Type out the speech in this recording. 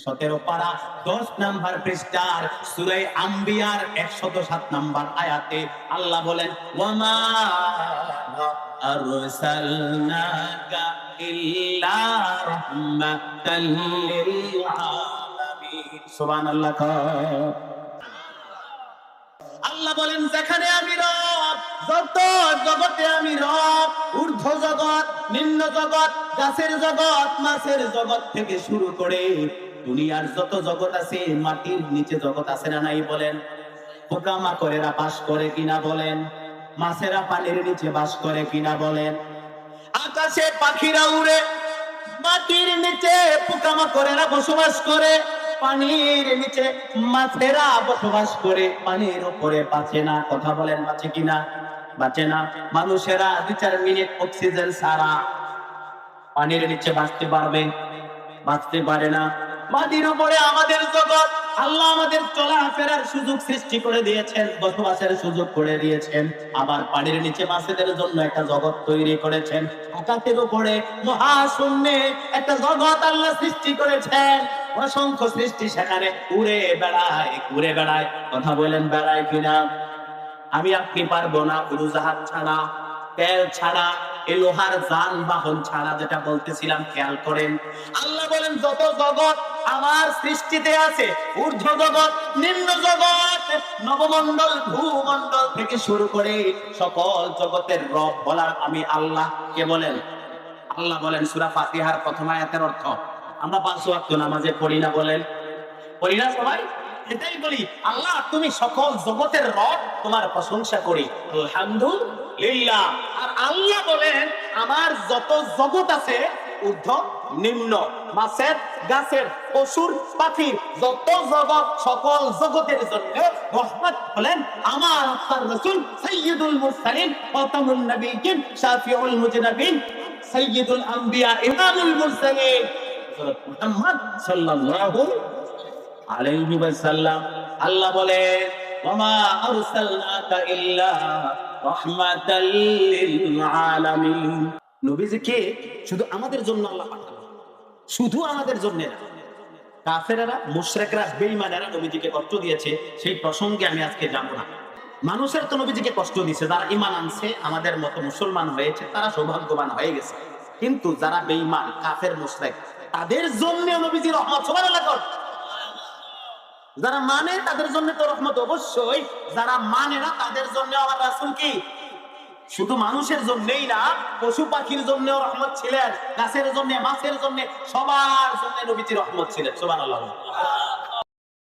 17 পারা 10 নাম্বার পৃষ্ঠার সূরা আম্বিয়ার 107 নাম্বার আয়াতে আল্লাহ বলেন, ওয়ামা আরসালনাকা ইল্লা রাহমাতাল লিল আলামিন। সুবহানাল্লাহ। আল্লাহ বলেন, যেখানে আমি রব, যত জগতে আমি রব, ঊর্ধ্ব জগৎ, নিম্ন জগৎ, গাছের জগৎ, মাছের জগৎ থেকে শুরু করে দুনিয়ার যত জগৎ আছে, মাটির নিচে জগৎ আছে না নাই বলেন? পোকামাকড়েরা বাস করে কিনা বলেন? মাছেরা পানির নিচে বাস করে কিনা বলেন? আকাশে পাখিরা উড়ে, মাটির নিচে পোকামাকড়েরা বসবাস করে, পানির নিচে মাছেরা বসবাস করে, পানির উপরে বাঁচে না। কথা বলেন, বাঁচে কিনা? বাঁচে না। মানুষেরা 2-4 মিনিট অক্সিজেন ছাড়া পানির নিচে বাঁচতে পারবে? বাঁচতে পারে না। মাটির উপরে আমাদের জগৎ, আল্লাহ আমাদের চলাফেরার সুযোগ সৃষ্টি করে দিয়েছেন, বসবাসের সুযোগ করে দিয়েছেন। আবার পানির নিচে মাছেদের জন্য একটা জগৎ তৈরি করেছেন। আকাশের উপরে মহাশূন্যে একটা জগৎ আল্লাহ সৃষ্টি করেছেন। অসংখ্য সৃষ্টি সেখানে উড়ে বেড়ায়, ঘুরে বেড়ায়। কথা বলেন, বেড়ায় কিনা? আমি আপনি পারবো না উড়োজাহাজ ছাড়া, তেল ছাড়া, এই লোহার যানবাহন ছাড়া, যেটা বলতেছিলাম খেয়াল করেন। আল্লাহ বলেন, যত জগৎ আমার সৃষ্টিতে আছে, ঊর্ধ্ব জগৎ, নিম্ন জগৎ, নবমণ্ডল, ভূমণ্ডল থেকে শুরু করে সকল জগতের রব বলার আমি আল্লাহ। কে বলেন? আল্লাহ বলেন। সূরা ফাতিহার প্রথম আয়াতের অর্থ আমরা 5 ওয়াক্ত নামাজে পড়ি না বলেন? পড়ি না সবাই? এটাই বলি, আল্লাহ তুমি সকল জগতের রব, তোমার প্রশংসা করি, আলহামদুলিল্লাহ। আর আল্লাহ বলেন, আমার যত জগৎ আছে, ঊর্ধ্ব নিম্ন, মাছের, গাছের, পশুর, পাখির যত জগৎ, সকল জগতের জন্য রহমত হলেন আমার আল্লাহর রাসূল সাইয়্যিদুল মুরসালিন, খাতামুন নবিয়্যিন, শাফিউল মুজনাবিন, সাইয়্যিদুল আম্বিয়া, ইমামুল মুরসালিন, হযরত মুহাম্মদ সাল্লাল্লাহু আলাইহি ওয়াসাল্লাম। আল্লাহ বলে, ওয়ামা আরসালনাকা ইল্লা রাহমাতাল লিল আলামিন। নবীজিকে শুধু আমাদের জন্য আল্লাহ পাঠালেন, শুধু আমাদের জন্য না। কাফেররা, মুশরিকরা, বেঈমানেরা নবীজিকে কষ্ট দিয়েছে, সেই প্রসঙ্গে আমি আজকে যাব না। মানুষের তো নবীজিকে কষ্ট দিয়েছে, যারা ঈমান আনছে, আমাদের মতো মুসলমান হয়েছে, তারা সৌভাগ্যবান হয়ে গেছে। কিন্তু যারা বেঈমান, কাফের, মুশরিক, তাদের জন্য নবীজি রহমত। সুবহানাল্লাহ। যারা মানে তাদের জন্য তো রহমত অবশ্যই, যারা মানে না তাদের জন্য আমার রাসূল কি শুধু মানুষের জন্যই না, পশু পাখির জন্যও রহমত ছিলেন, গাছের জন্য, মাছের জন্য, সবার জন্য নবীজি রহমত ছিলেন। সুবহানাল্লাহ।